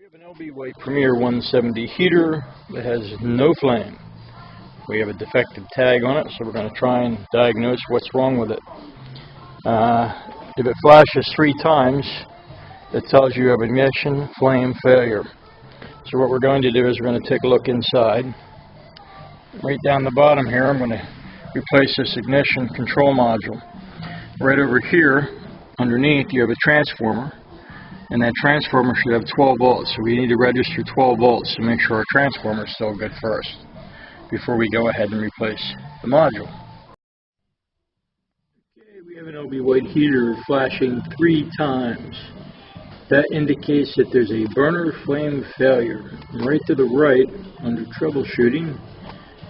We have an LB White Premier 170 heater that has no flame. We have a defective tag on it, so we're going to try and diagnose what's wrong with it. If it flashes 3 times, it tells you of ignition flame failure. So what we're going to do is we're going to take a look inside. Right down the bottom here, I'm going to replace this ignition control module. Right over here, underneath, you have a transformer. And that transformer should have 12 volts, so we need to register 12 volts to make sure our transformer is still good first, before we go ahead and replace the module. Okay, we have an LB White heater flashing 3 times. That indicates that there's a burner flame failure. And right to the right, under troubleshooting,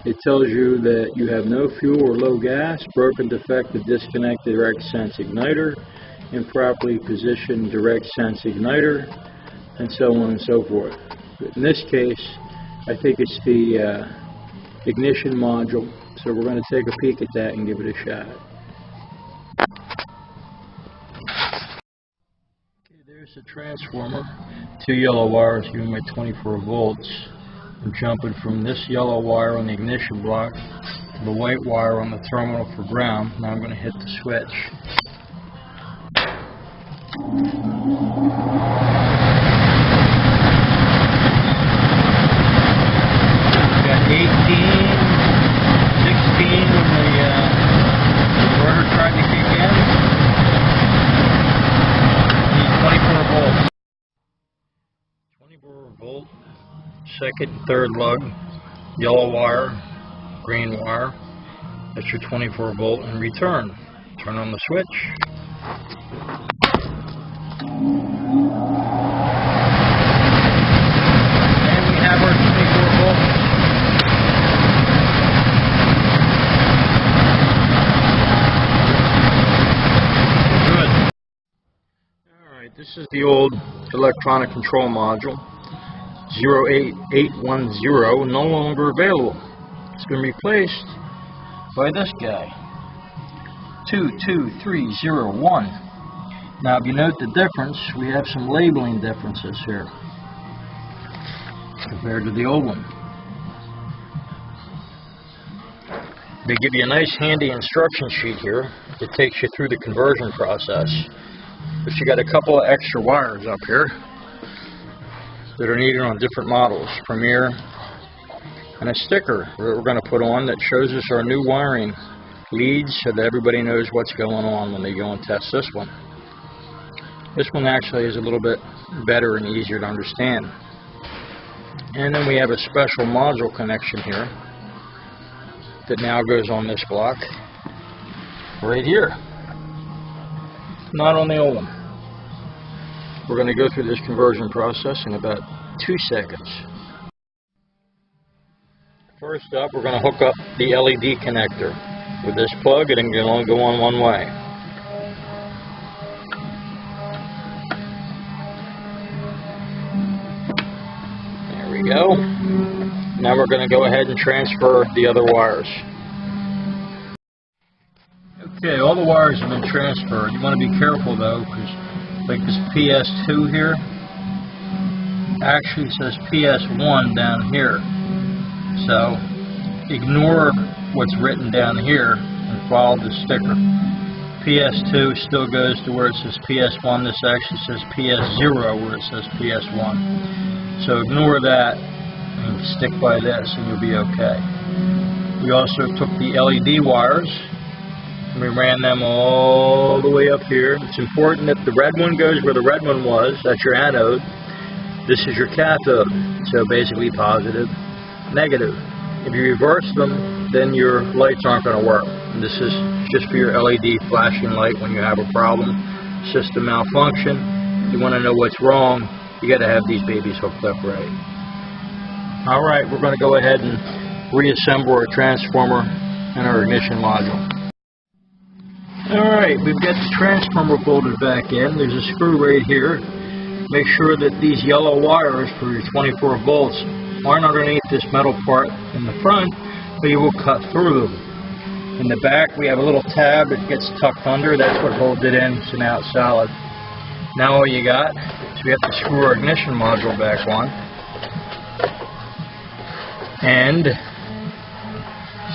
it tells you that you have no fuel or low gas, broken, defective, disconnected direct sense igniter, improperly positioned direct sense igniter, and so on and so forth. But in this case, I think it's the ignition module, so we're going to take a peek at that and give it a shot. Okay, there's the transformer. 2 yellow wires giving me 24 volts. I'm jumping from this yellow wire on the ignition block to the white wire on the terminal for ground. Now I'm going to hit the switch. Got 18, 16 when the inverter tried to kick in. Needs 24 volts. 24 volt, second and third lug, yellow wire, green wire. That's your 24 volt in return. Turn on the switch. And we have our 24 volts. Good. Alright, this is the old electronic control module. 08810, no longer available. It's been replaced by this guy. 22301. Now, if you note the difference, we have some labeling differences here compared to the old one. They give you a nice handy instruction sheet here that takes you through the conversion process. But you got a couple of extra wires up here that are needed on different models, Premier, and a sticker that we're going to put on that shows us our new wiring leads so that everybody knows what's going on when they go and test this one. This one actually is a little bit better and easier to understand. And then we have a special module connection here that now goes on this block right here. Not on the old one. We're going to go through this conversion process in about 2 seconds. First up, we're going to hook up the LED connector with this plug. It can only go on one way. Go. Now we're going to go ahead and transfer the other wires. Okay, all the wires have been transferred. You want to be careful though, because like this PS2 here actually says PS1 down here. So ignore what's written down here and follow the sticker. PS2 still goes to where it says PS1. This actually says PS0 where it says PS1. So ignore that and stick by this and you'll be okay. We also took the LED wires and we ran them all the way up here. It's important that the red one goes where the red one was. That's your anode. This is your cathode. So basically positive, negative. If you reverse them, then your lights aren't going to work. And this is just for your LED flashing light when you have a problem, system malfunction. You want to know what's wrong. You got to have these babies hooked up right. Alright, we're going to go ahead and reassemble our transformer and our ignition module. Alright, we've got the transformer bolted back in. There's a screw right here. Make sure that these yellow wires for your 24 volts aren't underneath this metal part in the front, but you will cut through them. In the back, we have a little tab that gets tucked under. That's what holds it in, so now it's solid. Now all you got is we have to screw our ignition module back on. And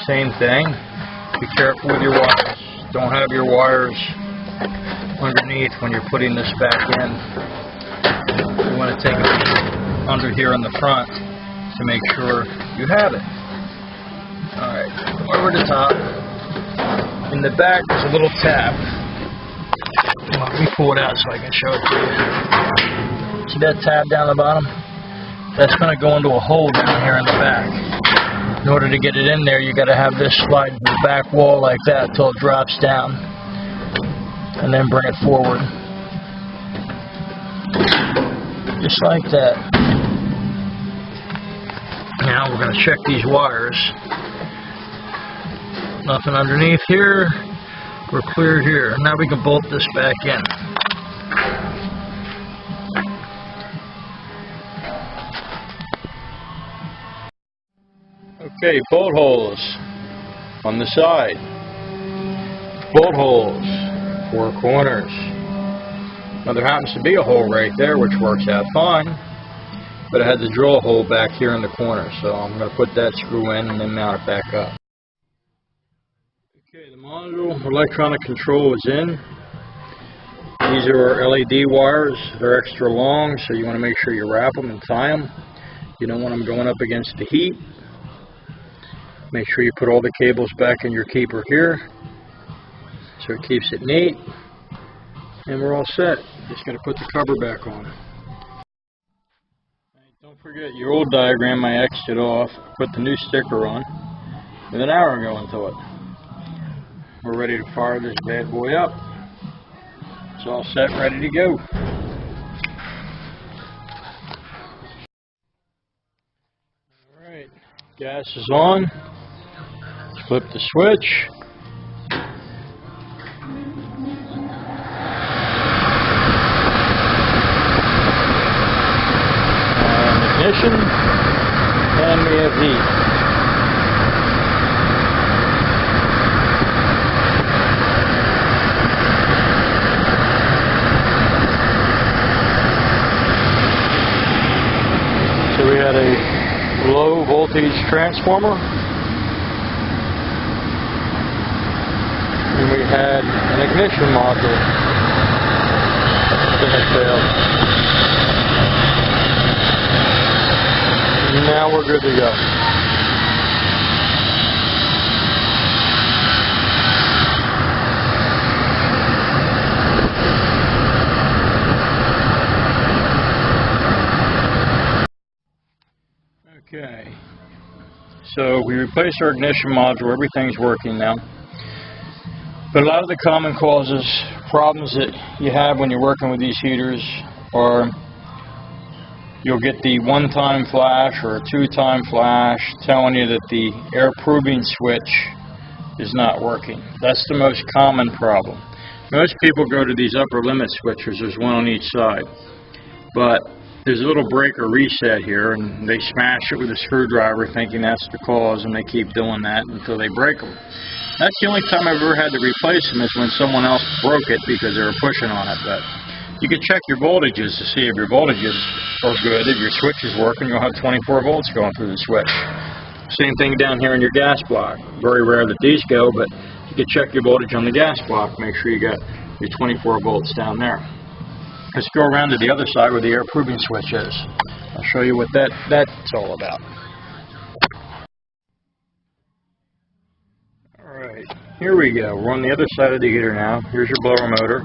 same thing, be careful with your wires. Don't have your wires underneath when you're putting this back in. You want to take it under here in the front to make sure you have it. Alright, over the top. In the back there's a little tab. Let me pull it out so I can show it to you. See that tab down the bottom? That's going to go into a hole down here in the back. In order to get it in there, you got to have this slide to the back wall like that until it drops down, and then bring it forward, just like that. Now we're going to check these wires. Nothing underneath here. We're clear here. Now we can bolt this back in. Okay, bolt holes on the side. Bolt holes, 4 corners. Now there happens to be a hole right there which works out fine, but I had to drill a hole back here in the corner, so I'm going to put that screw in and then mount it back up. Okay, the module electronic control is in. These are our LED wires. They're extra long, so you want to make sure you wrap them and tie them. You don't want them going up against the heat. Make sure you put all the cables back in your keeper here, so it keeps it neat. And we're all set. Just got to put the cover back on. Don't forget your old diagram, I X'd it off. Put the new sticker on with an arrow going to it. We're ready to fire this bad boy up. It's all set, ready to go. Alright, gas is on. Flip the switch. And ignition. And we have heat. So we had a low voltage transformer. And we had an ignition module. Then it failed. Now we're good to go. Okay. So we replaced our ignition module. Everything's working now. But a lot of the common causes, problems that you have when you're working with these heaters are you'll get the one-time flash or a two-time flash telling you that the air proving switch is not working. That's the most common problem. Most people go to these upper limit switchers. There's one on each side. But there's a little breaker reset here, and they smash it with a screwdriver thinking that's the cause, and they keep doing that until they break them. That's the only time I've ever had to replace them is when someone else broke it because they were pushing on it. But you can check your voltages to see if your voltages are good. If your switch is working, you'll have 24 volts going through the switch. Same thing down here in your gas block. Very rare that these go, but you can check your voltage on the gas block. Make sure you got your 24 volts down there. Let's go around to the other side where the air proving switch is. I'll show you what that's all about. Alright, here we go. We're on the other side of the heater now. Here's your blower motor.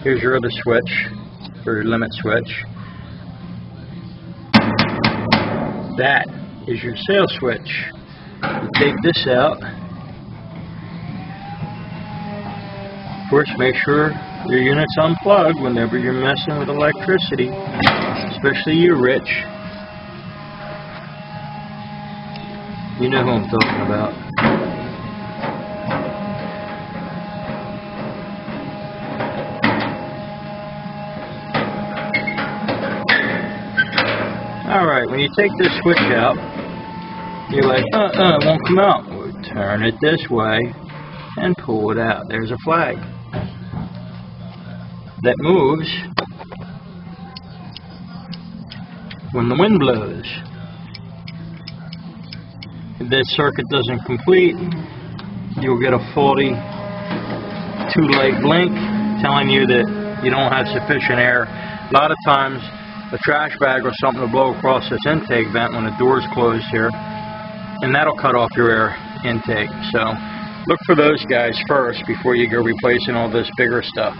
Here's your other switch, or your limit switch. That is your sail switch. You take this out. Of course, make sure your unit's unplugged whenever you're messing with electricity, especially you, Rich. You know who I'm talking about. Alright, when you take this switch out, you're like, it won't come out. We'll turn it this way and pull it out. There's a flag that moves when the wind blows. If this circuit doesn't complete, you'll get a faulty 2-light blink telling you that you don't have sufficient air. A lot of times a trash bag or something will blow across this intake vent when the door's closed here, and that'll cut off your air intake. So look for those guys first before you go replacing all this bigger stuff.